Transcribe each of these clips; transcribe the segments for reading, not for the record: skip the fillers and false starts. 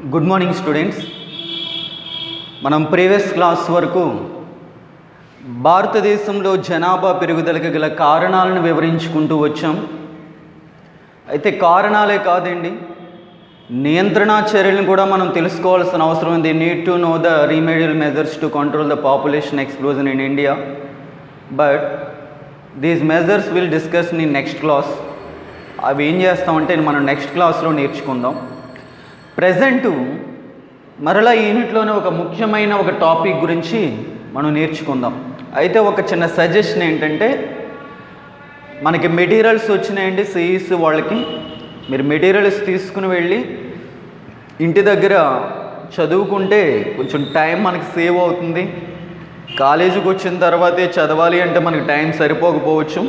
Good morning students. మనం previous class వరకు భారతదేశంలో జనాభా పెరుగుదలకు గల కారణాలను వివరించుకుంటూ వచ్చాం. అయితే కారణాలే కాదండి, నియంత్రణ చర్యలను కూడా మనం తెలుసుకోవాల్సిన అవసరం ఉంది. Need to know the remedial measures to control the population explosion in India, but these measures will discuss in next class. అవి ఏం చేస్తామంటే మనం నెక్స్ట్ క్లాస్లో నేర్చుకుందాం. ప్రజెంటు మరలా ఈ యూనిట్లోనే ఒక ముఖ్యమైన ఒక టాపిక్ గురించి మనం నేర్చుకుందాం. అయితే ఒక చిన్న సజెషన్ ఏంటంటే, మనకి మెటీరియల్స్ వచ్చినాయండి సిఈసి వాళ్ళకి. మీరు మెటీరియల్స్ తీసుకుని వెళ్ళి ఇంటి దగ్గర చదువుకుంటే కొంచెం టైం మనకి సేవ్ అవుతుంది. కాలేజీకి వచ్చిన తర్వాతే చదవాలి అంటే మనకి టైం సరిపోకపోవచ్చు.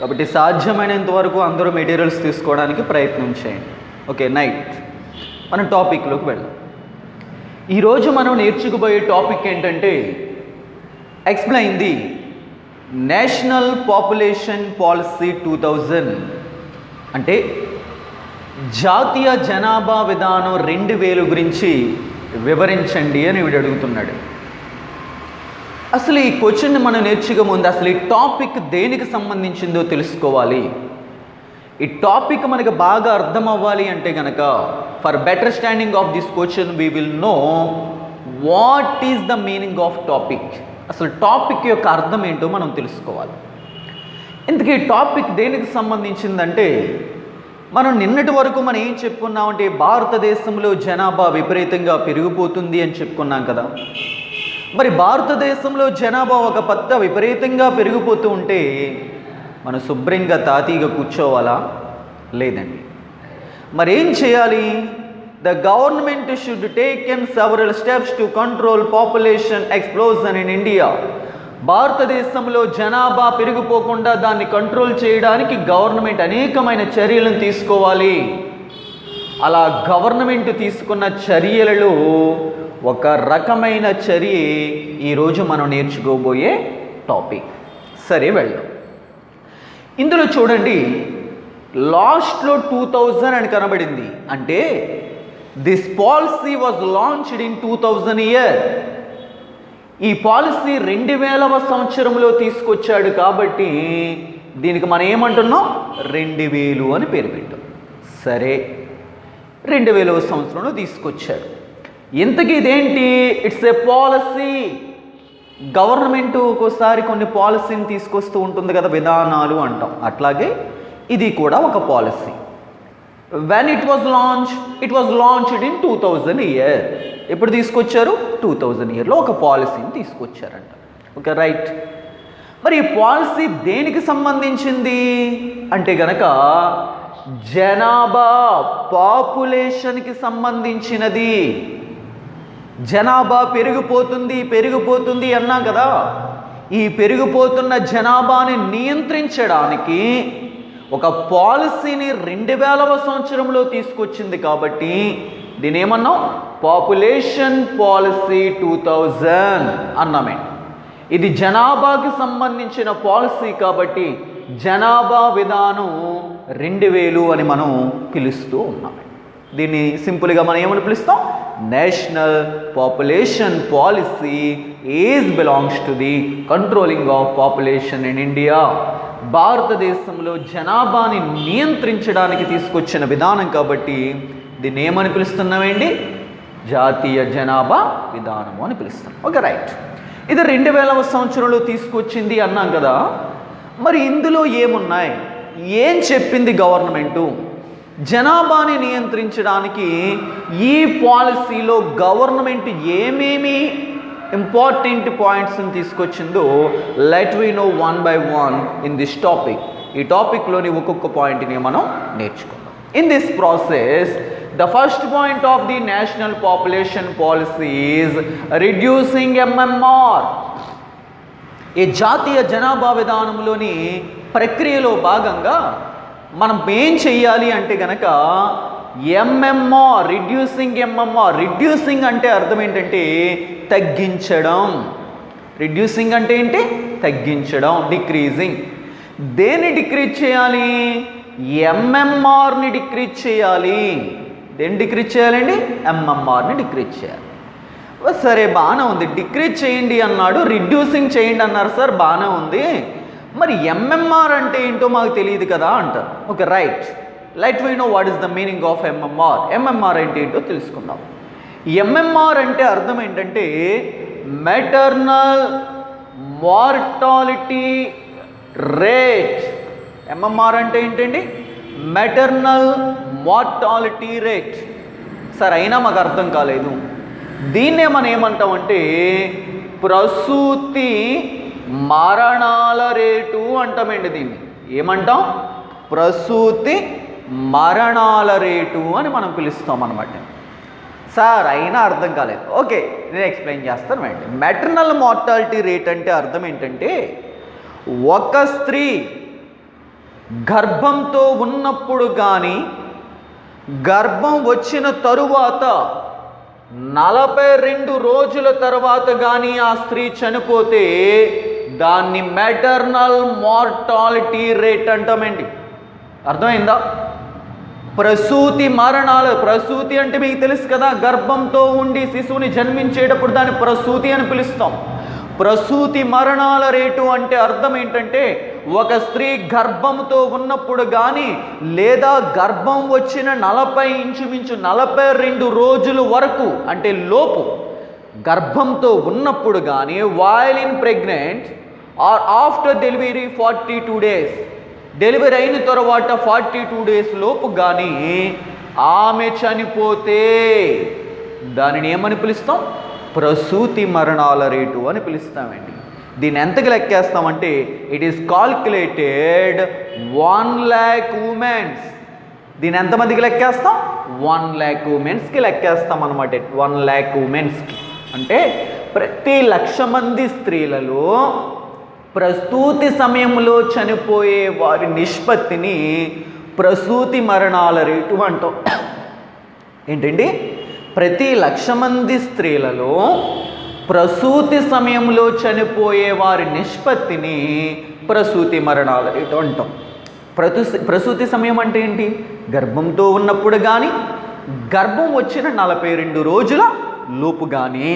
కాబట్టి సాధ్యమైనంత వరకు అందరూ మెటీరియల్స్ తీసుకోవడానికి ప్రయత్నం చేయండి. ఓకే, నైట్ మన టాపిక్లోకి వెళ్దాం. ఈరోజు మనం నేర్చుకుపోయే టాపిక్ ఏంటంటే, explain the national population policy 2000, అంటే జాతీయ జనాభా విధానం 2000 గురించి వివరించండి అని వీడు అడుగుతున్నాడు. అసలు ఈ క్వశ్చన్ మనం నేర్చుకో ముందు అసలు ఈ టాపిక్ దేనికి సంబంధించిందో తెలుసుకోవాలి. ఈ టాపిక్ మనకు బాగా అర్థం అవ్వాలి అంటే కనుక, for better standing of this question we will know what is the meaning of topic. అసలు టాపిక్ యొక్క అర్థం ఏంటో మనం తెలుసుకోవాలి. ఇందుకే ఈ టాపిక్ దేనికి సంబంధించిందంటే, మనం నిన్నటి వరకు మనం ఏం చెప్పుకున్నామంటే, భారతదేశంలో జనాభా విపరీతంగా పెరిగిపోతుంది అని చెప్పుకున్నాం కదా. మరి భారతదేశంలో జనాభా ఒక పెద్ద విపరీతంగా పెరిగిపోతూ ఉంటే మనం శుభ్రంగా తాతీగా కూర్చోవాలా? లేదండి. మరి ఏం చేయాలి? The government should taken several steps to control population explosion in India. భారతదేశంలో జనాభా పెరిగిపోకుండా దాన్ని కంట్రోల్ చేయడానికి గవర్నమెంట్ అనేకమైన చర్యలను తీసుకోవాలి. అలా గవర్నమెంట్ తీసుకున్న చర్యలలో ఒక రకమైన చర్య ఈరోజు మనం నేర్చుకోబోయే టాపిక్. సరే, వెళ్దాం. ఇందులో చూడండి, లాస్ట్లో 2000 అని కనబడింది. అంటే this policy was launched in 2000 year. ఈ పాలసీ 2000వ సంవత్సరంలో తీసుకొచ్చాడు కాబట్టి దీనికి మనం ఏమంటున్నాం? 2000 అని పేరు పెట్టాం. సరే, 2000వ సంవత్సరంలో తీసుకొచ్చాడు. ఇంతకీ ఇదేంటి? It's a policy. గవర్నమెంట్ ఒక్కోసారి కొన్ని పాలసీని తీసుకొస్తూ ఉంటుంది కదా, విధానాలు అంటాం. అట్లాగే ఇది కూడా ఒక policy. When it was launched in 2000 year. ఎప్పుడు తీసుకొచ్చారు? 2000 ఇయర్లో ఒక పాలసీని తీసుకొచ్చారంట. Okay, right. మరి ఈ పాలసీ దేనికి సంబంధించింది అంటే గనక, జనాభా పాపులేషన్కి సంబంధించినది. జనాభా పెరిగిపోతుంది అన్నాం కదా. ఈ పెరిగిపోతున్న జనాభాని నియంత్రించడానికి ఒక పాలసీని 2000వ సంవత్సరంలో తీసుకొచ్చింది కాబట్టి దీని ఏమన్నాం? Population policy 2000 అన్నామే. ఇది జనాభాకి సంబంధించిన పాలసీ కాబట్టి జనాభా విధానం 2000 అని మనం పిలుస్తూ ఉన్నామే. దీన్ని సింపుల్గా మనం ఏమని పిలుస్తాం? National population policy is belongs to the controlling of population in India. భారతదేశంలో జనాభాని నియంత్రించడానికి తీసుకొచ్చిన విధానం కాబట్టి దీన్ని ఏమని పిలుస్తున్నామండి? జాతీయ జనాభా విధానము అని పిలుస్తాం. Okay, right. ఇది 2000వ సంవత్సరంలో తీసుకొచ్చింది అన్నాం కదా. మరి ఇందులో ఏమున్నాయి? ఏం చెప్పింది గవర్నమెంటు? జనాభాని నియంత్రించడానికి ఈ పాలసీలో గవర్నమెంట్ ఏమేమి ఇంపార్టెంట్ పాయింట్స్ని తీసుకొచ్చిందో let we know one by one in this topic. ఈ టాపిక్లోని ఒక్కొక్క పాయింట్ని మనం నేర్చుకుందాం. In this process the first point of the national population policy is reducing MMR. ఈ జాతీయ జనాభా విధానంలోని ప్రక్రియలో భాగంగా మనం ఏం చెయ్యాలి అంటే గనక, MMR, రిడ్యూసింగ్ MMR. రిడ్యూసింగ్ అంటే అర్థం ఏంటంటే తగ్గించడం. రిడ్యూసింగ్ అంటే ఏంటి? తగ్గించడం, డిక్రీజింగ్. దేన్ని డిక్రీజ్ చేయాలి? MMRని డిక్రీజ్ చేయాలి. దేన్ని డిక్రీజ్ చేయాలండి? ఎంఎంఆర్ని డిక్రీజ్ చేయాలి. సరే బాగానే ఉంది, డిక్రీజ్ చేయండి అన్నాడు, రిడ్యూసింగ్ చేయండి అన్నారు సార్, బాగానే ఉంది. మరి ఎంఎంఆర్ అంటే ఏంటో మాకు తెలియదు కదా అంటారు. Okay right, let we know what is the meaning of MMR. MMR అంటే ఏంటో తెలుసుకుందాం. ఎంఎంఆర్ అంటే అర్థం ఏంటంటే మెటర్నల్ మార్టాలిటీ రేట్. ఎంఎంఆర్ అంటే ఏంటండి? Maternal mortality rate. సరే అయినా మాకు అర్థం కాలేదు. దీన్నే మనం ఏమంటామంటే ప్రసూతి మరణాల రేటు అంటామండి. దీన్ని ఏమంటాం? ప్రసూతి మరణాల రేటు అని మనం పిలుస్తాం అన్నమాట. సార్ అయినా అర్థం కాలేదు. ఓకే నేను ఎక్స్ప్లెయిన్ చేస్తాను. మెటర్నల్ మార్టాలిటీ రేట్ అంటే అర్థం ఏంటంటే ఒక స్త్రీ గర్భంతో ఉన్నప్పుడు కానీ గర్భం వచ్చిన తరువాత 42 రోజుల తర్వాత కానీ ఆ స్త్రీ చనిపోతే దాన్ని మెటర్నల్ మార్టాలిటీ రేట్ అంటామండి. అర్థమైందా? ప్రసూతి మరణాలు, ప్రసూతి అంటే మీకు తెలుసు కదా, గర్భంతో ఉండి శిశువుని జన్మించేటప్పుడు దాన్ని ప్రసూతి అని పిలుస్తాం. ప్రసూతి మరణాల రేటు అంటే అర్థం ఏంటంటే ఒక స్త్రీ గర్భంతో ఉన్నప్పుడు కానీ లేదా గర్భం వచ్చిన ఇంచుమించు 42 రోజుల వరకు అంటే లోపు గర్భంతో ఉన్నప్పుడు కానీ while in pregnant or after delivery 42 days, delivery అయిన తర్వాత 42 days లోపు కానీ ఆమె చనిపోతే దానిని ఏమని పిలుస్తాం? ప్రసూతి మరణాల రేటు అని పిలుస్తామండి. దీన్ని ఎంతకి లెక్కేస్తామంటే it is calculated 1 lakh women's. దీన్ని ఎంతమందికి లెక్కేస్తాం? 1 lakh ఉమెన్స్కి లెక్కేస్తాం అనమాట. 1 lakh ఉమెన్స్కి అంటే ప్రతి 1,00,000 మంది స్త్రీలలో ప్రసూతి సమయంలో చనిపోయే వారి నిష్పత్తిని ప్రసూతి మరణాల రేటు అంటాం. ఏంటండి? ప్రతి 1,00,000 మంది స్త్రీలలో ప్రసూతి సమయంలో చనిపోయే వారి నిష్పత్తిని ప్రసూతి మరణాల రేటు అంటాం. ప్రసూతి సమయం అంటే ఏంటి? గర్భంతో ఉన్నప్పుడు కానీ గర్భం వచ్చిన 42 రోజుల లోపు కానీ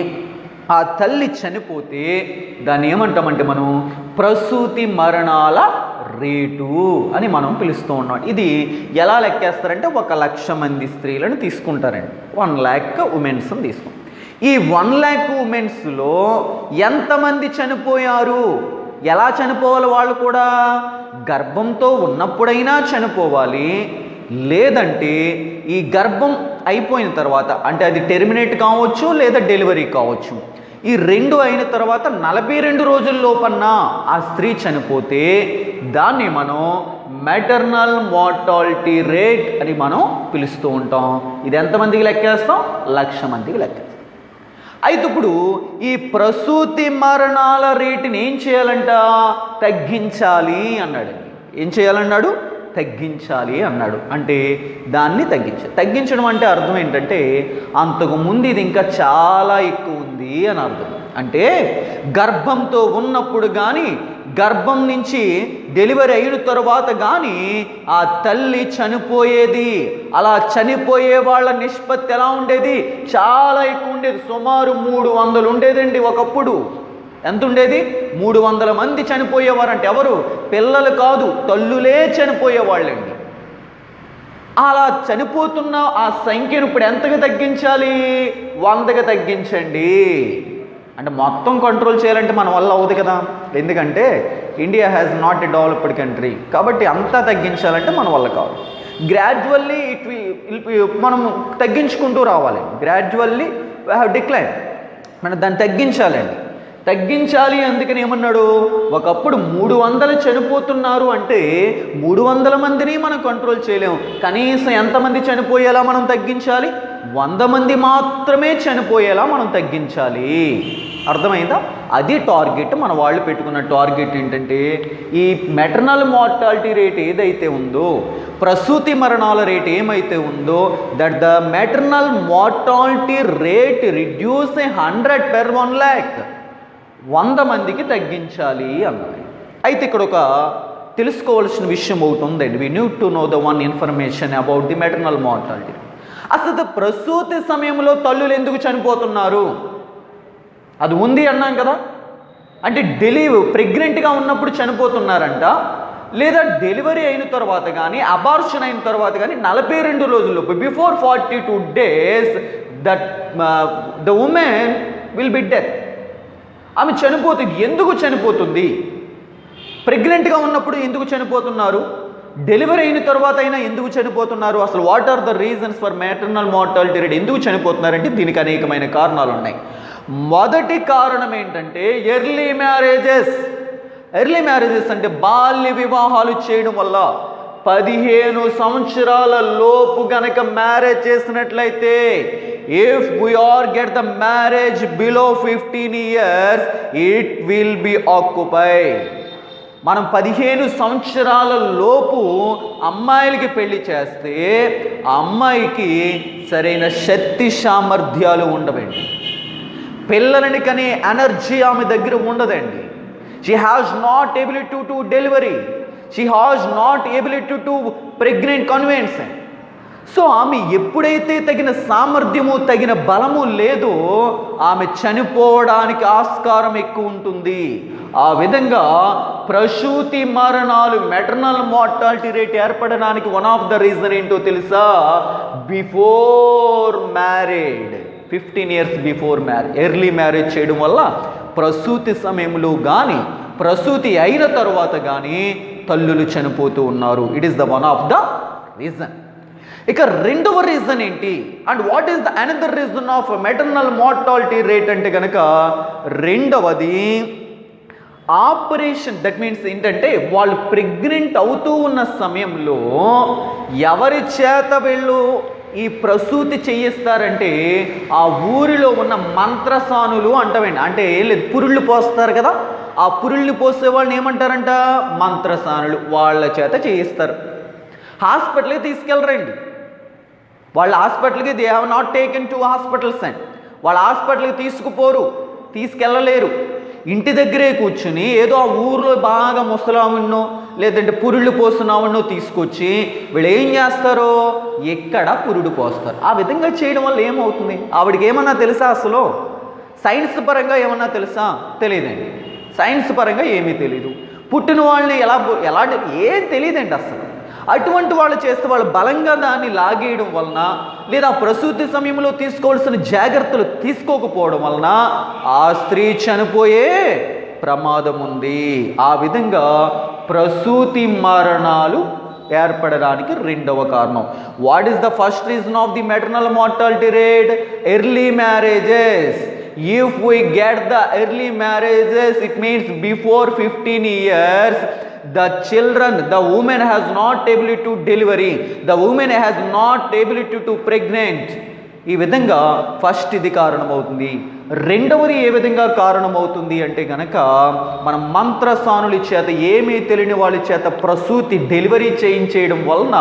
ఆ తల్లి చనిపోతే దాన్ని ఏమంటామంటే మనం ప్రసూతి మరణాల రేటు అని మనం పిలుస్తూ ఉన్నాం. ఇది ఎలా లెక్కేస్తారంటే 1,00,000 మంది స్త్రీలను తీసుకుంటారండి, 1 lakh ఉమెన్స్ని తీసుకుంటారు. ఈ 1 lakh ఉమెన్స్లో ఎంతమంది చనిపోయారు? ఎలా చనిపోవాలి? వాళ్ళు కూడా గర్భంతో ఉన్నప్పుడైనా చనిపోవాలి, లేదంటే ఈ గర్భం అయిపోయిన తర్వాత అంటే అది టెర్మినేట్ కావచ్చు లేదా డెలివరీ కావచ్చు, ఈ 2 అయిన తర్వాత 42 రోజుల లోపన్నా ఆ స్త్రీ చనిపోతే దాన్ని మనం మెటర్నల్ మార్టాలిటీ రేట్ అని మనం పిలుస్తూ ఉంటాం. ఇది ఎంతమందికి లెక్కేస్తాం? 1,00,000 మందికి లెక్కేస్తాం. అయితే ఇప్పుడు ఈ ప్రసూతి మరణాల రేటుని ఏం చేయాలంట? తగ్గించాలి అన్నాడు. ఏం చేయాలన్నాడు? తగ్గించాలి అన్నాడు. అంటే దాన్ని తగ్గించడం అంటే అర్థం ఏంటంటే అంతకుముందు ఇది ఇంకా చాలా ఎక్కువ ఉంది అని అర్థం. అంటే గర్భంతో ఉన్నప్పుడు కానీ గర్భం నుంచి డెలివరీ అయిన తర్వాత కానీ ఆ తల్లి చనిపోయేది, అలా చనిపోయే వాళ్ళ నిష్పత్తి ఎలా ఉండేది? చాలా ఎక్కువ ఉండేది. సుమారు 300 ఉండేదండి ఒకప్పుడు. ఎంత ఉండేది? 300 మంది చనిపోయేవారంటే ఎవరు? పిల్లలు కాదు, తల్లులే చనిపోయేవాళ్ళండి. అలా చనిపోతున్న ఆ సంఖ్యను ఇప్పుడు ఎంతగా తగ్గించాలి? 100కి తగ్గించండి. అంటే మొత్తం కంట్రోల్ చేయాలంటే మన వల్ల అవుతుంది కదా, ఎందుకంటే India has not a developed country. కాబట్టి అంతా తగ్గించాలంటే మన వల్ల కాదు. గ్రాడ్యువల్లీ మనం తగ్గించుకుంటూ రావాలి. Gradually we have decline. మనం దాన్ని తగ్గించాలి. అందుకని ఏమన్నాడు? ఒకప్పుడు 300 చనిపోతున్నారు అంటే 300 మందిని మనం కంట్రోల్ చేయలేము. కనీసం ఎంతమంది చనిపోయేలా మనం తగ్గించాలి? 100 మంది మాత్రమే చనిపోయేలా మనం తగ్గించాలి. అర్థమైందా? అది టార్గెట్. మన వాళ్ళు పెట్టుకున్న టార్గెట్ ఏంటంటే ఈ మెటర్నల్ మార్టాలిటీ రేట్ ఏదైతే ఉందో, ప్రసూతి మరణాల రేట్ ఏమైతే ఉందో, that the maternal mortality rate reduce 100 per 1 lakh, 100 మందికి తగ్గించాలి అన్నది. అయితే ఇక్కడ ఒక తెలుసుకోవాల్సిన విషయం ఒకటి ఉందండి. We need to know the one information about the maternal mortality. అసలు ప్రసూతి సమయంలో తల్లులు ఎందుకు చనిపోతున్నారు? అది ఉంది అన్నాం కదా. అంటే ప్రెగ్నెంట్గా ఉన్నప్పుడు చనిపోతున్నారంట, లేదా డెలివరీ అయిన తర్వాత కానీ అబార్షన్ అయిన తర్వాత కానీ 42 రోజుల్లోపు before 42 days that the women will be death. ఆమె చనిపోతుంది. ఎందుకు చనిపోతుంది? ప్రెగ్నెంట్గా ఉన్నప్పుడు ఎందుకు చనిపోతున్నారు? డెలివరీ అయిన తర్వాత అయినా ఎందుకు చనిపోతున్నారు? అసలు what are the reasons for maternal mortality rate? ఎందుకు చనిపోతున్నారంటే దీనికి అనేకమైన కారణాలు ఉన్నాయి. మొదటి కారణం ఏంటంటే ఎర్లీ మ్యారేజెస్. ఎర్లీ మ్యారేజెస్ అంటే బాల్య వివాహాలు చేయడం వల్ల. 15 సంవత్సరాల లోపు గనక మ్యారేజ్ చేసినట్లయితే, if we are get the marriage below 15 years, it will be occupied. మనం 15 సంవత్సరాల లోపు అమ్మాయిలకి పెళ్లి చేస్తే ఆ అమ్మాయికి సరైన శక్తి సామర్థ్యాలు ఉండవండి. పిల్లలని కనే ఎనర్జీ ఆమె దగ్గర ఉండదండి. She has not ability to delivery, she has not ability to pregnant convention. So ఆమె ఎప్పుడైతే తగిన సామర్థ్యము తగిన బలము లేదో ఆమె చనిపోవడానికి ఆస్కారం ఎక్కువ ఉంటుంది. ఆ విధంగా ప్రసూతి మరణాలు, మెటర్నల్ మార్టాలిటీ రేట్ ఏర్పడడానికి వన్ ఆఫ్ ద రీజన్ ఏంటో తెలుసా? Before married, 15 years before marriage, early marriage చేయడం వల్ల ప్రసూతి సమయంలో కానీ ప్రసూతి అయిన తర్వాత కానీ తల్లులు చనిపోతూ ఉన్నారు. It is the one of the reason. ఇక రెండవ రీజన్ ఏంటి? And what is the another reason of maternal mortality rate అంటే కనుక రెండవది ఆపరేషన్. దట్ మీన్స్ ఏంటంటే వాళ్ళు ప్రెగ్నెంట్ అవుతూ ఉన్న సమయంలో ఎవరి చేత వీళ్ళు ఈ ప్రసూతి చేయిస్తారంటే ఆ ఊరిలో ఉన్న మంత్రసానులు అంటామండి. అంటే ఏం లేదు, పురుళ్ళు పోస్తారు కదా, ఆ పురుళ్ళు పోసే వాళ్ళని ఏమంటారంట? మంత్రసానులు. వాళ్ళ చేత చేయిస్తారు. హాస్పిటల్కి తీసుకెళ్ళరండి. వాళ్ళ హాస్పిటల్కి they have not taken to hospitals and వాళ్ళ హాస్పిటల్కి తీసుకెళ్ళలేరు. ఇంటి దగ్గరే కూర్చుని ఏదో ఆ ఊరిలో బాగా ముసలావున్నో లేదంటే పురుళ్ళు పోస్తున్నావున్నో తీసుకొచ్చి వీళ్ళు ఏం చేస్తారో ఎక్కడ పురుడు పోస్తారు. ఆ విధంగా చేయడం వల్ల ఏమవుతుంది? ఆవిడకి ఏమన్నా తెలుసా? అసలు సైన్స్ పరంగా ఏమన్నా తెలుసా? తెలియదండి. సైన్స్ పరంగా ఏమీ తెలీదు. పుట్టిన వాళ్ళని ఎలా ఏం తెలియదండి అసలు. అటువంటి వాళ్ళు చేస్తే వాళ్ళు బలంగా దాన్ని లాగేయడం వలన, లేదా ప్రసూతి సమయంలో తీసుకోవాల్సిన జాగ్రత్తలు తీసుకోకపోవడం వలన ఆ స్త్రీ చనిపోయే ప్రమాదం ఉంది. ఆ విధంగా ప్రసూతి మరణాలు ఏర్పడడానికి రెండవ కారణం. What is the first reason of the maternal mortality rate? Early marriages. If we get the early marriages, it means before 15 years, the woman has not ability to delivery, the woman has not ability to pregnant. ఈ విధంగా first ఇది కారణమవుతుంది. రెండవది ఏ విధంగా కారణమవుతుంది అంటే కనుక మనం మంత్రసానుల చేత, ఏమీ తెలియని వాళ్ళ చేత ప్రసూతి డెలివరీ చేయించేయడం వలన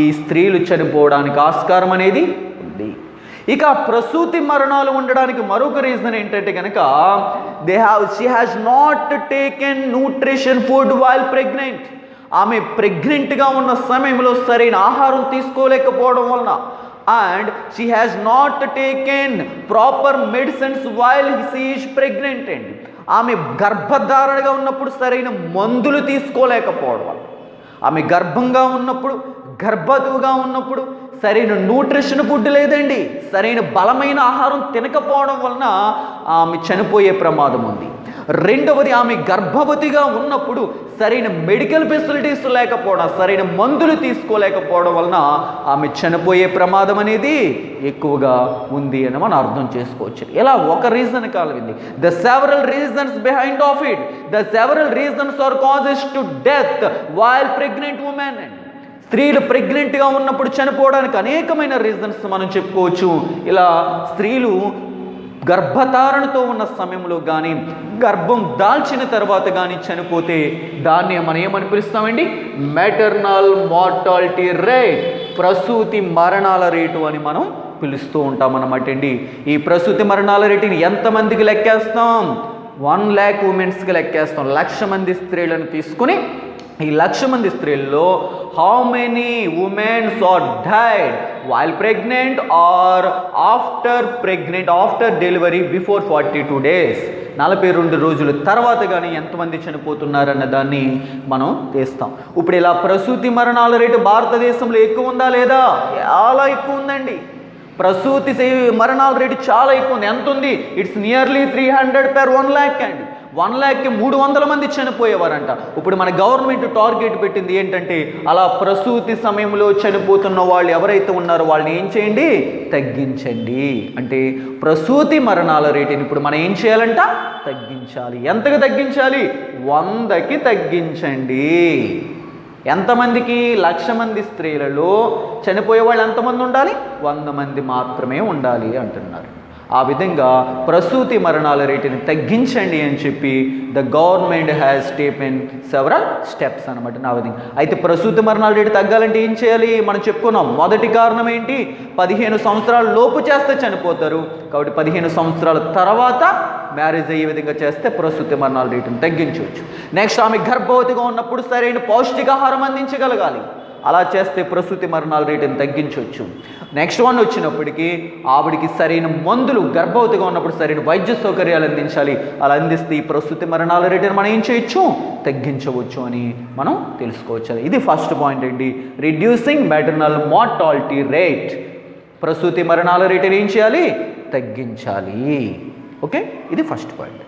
ఈ స్త్రీలు చనిపోవడానికి ఆస్కారం అనేది ఉంది. ఇక ప్రసూతి మరణాలు ఉండడానికి మరొక రీజన్ ఏంటంటే కనుక she has not taken nutrition food while pregnant. ఆమె ప్రెగ్నెంట్గా ఉన్న సమయంలో సరైన ఆహారం తీసుకోలేకపోవడం వలన, and she has not taken proper medicines while she is pregnant. అండి ఆమె గర్భధారణగా ఉన్నప్పుడు సరైన మందులు తీసుకోలేకపోవడం వల్ల, ఆమె గర్భవతిగా ఉన్నప్పుడు సరైన న్యూట్రిషన్ ఫుడ్ లేదండి, సరైన బలమైన ఆహారం తినకపోవడం వలన ఆమె చనిపోయే ప్రమాదం ఉంది. రెండవది, ఆమె గర్భవతిగా ఉన్నప్పుడు సరైన మెడికల్ ఫెసిలిటీస్ లేకపోవడం, సరైన మందులు తీసుకోలేకపోవడం వలన ఆమె చనిపోయే ప్రమాదం అనేది ఎక్కువగా ఉంది అని మనం అర్థం చేసుకోవచ్చు. ఇలా ఒక రీజన్ కాలింది. The several reasons behind of it, the several reasons are causes to death while pregnant women. స్త్రీలు ప్రెగ్నెంట్గా ఉన్నప్పుడు చనిపోవడానికి అనేకమైన రీజన్స్ మనం చెప్పుకోవచ్చు. ఇలా స్త్రీలు గర్భధారణతో ఉన్న సమయంలో కానీ, గర్భం దాల్చిన తర్వాత కానీ చనిపోతే దాన్ని మనం ఏమని పిలుస్తామండి? మెటర్నల్ మార్టాలిటీ రేట్, ప్రసూతి మరణాల రేటు అని మనం పిలుస్తూ ఉంటాం అన్నమాట అండి. ఈ ప్రసూతి మరణాల రేటుని ఎంతమందికి లెక్కేస్తాం? 1,00,000 ఉమెన్స్కి లెక్కేస్తాం. 1,00,000 మంది స్త్రీలను తీసుకుని ఈ 1,00,000 మంది స్త్రీల్లో how many womens are died while pregnant or after delivery before 42 days, 42 రోజుల తర్వాత కానీ ఎంతమంది చనిపోతున్నారన్న దాన్ని మనం తీస్తాం. ఇప్పుడు ఇలా ప్రసూతి మరణాల రేటు భారతదేశంలో ఎక్కువ ఉందా లేదా? చాలా ఎక్కువ ఉందండి. ప్రసూతి మరణాల రేటు చాలా ఎక్కువ ఉంది. ఎంత ఉంది? ఇట్స్ నియర్లీ 300 per 1 lakh అండి. 1 lakhకి 300 మంది చనిపోయేవారంట. ఇప్పుడు మన గవర్నమెంట్ టార్గెట్ పెట్టింది ఏంటంటే, అలా ప్రసూతి సమయంలో చనిపోతున్న వాళ్ళు ఎవరైతే ఉన్నారో వాళ్ళని ఏం చేయండి? తగ్గించండి. అంటే ప్రసూతి మరణాల రేటుని ఇప్పుడు మనం ఏం చేయాలంట? తగ్గించాలి. ఎంతగా తగ్గించాలి? 100కి తగ్గించండి. ఎంతమందికి? 1,00,000 మంది స్త్రీలలో చనిపోయే వాళ్ళు ఎంతమంది ఉండాలి? 100 మంది మాత్రమే ఉండాలి అంటున్నారు. ఆ విధంగా ప్రసూతి మరణాల రేటుని తగ్గించండి అని చెప్పి the government has taken several steps అనమాట. నా విధంగా అయితే ప్రసూతి మరణాల రేటు తగ్గాలంటే ఏం చేయాలి? మనం చెప్పుకున్నాం. మొదటి కారణం ఏంటి? 15 సంవత్సరాల లోపు చేస్తే చనిపోతారు. కాబట్టి 15 సంవత్సరాల తర్వాత మ్యారేజ్ అయ్యే విధంగా చేస్తే ప్రసూతి మరణాల రేటును తగ్గించవచ్చు. నెక్స్ట్, ఆమె గర్భవతిగా ఉన్నప్పుడు సరైన పౌష్టికాహారం అందించగలగాలి. అలా చేస్తే ప్రసూతి మరణాల రేటును తగ్గించవచ్చు. నెక్స్ట్ వన్ వచ్చినప్పటికీ ఆవిడికి సరైన మందులు, గర్భవతిగా ఉన్నప్పుడు సరైన వైద్య సౌకర్యాలు అందించాలి. అలా అందిస్తే ఈ ప్రసూతి మరణాల రేటును మనం ఏం చేయొచ్చు? తగ్గించవచ్చు అని మనం తెలుసుకోవచ్చు. ఇది ఫస్ట్ పాయింట్ అండి, రిడ్యూసింగ్ మెటర్నల్ మార్టాలిటీ రేట్. ప్రసూతి మరణాల రేటును ఏం చేయాలి? తగ్గించాలి. ఓకే, ఇది ఫస్ట్ పాయింట్.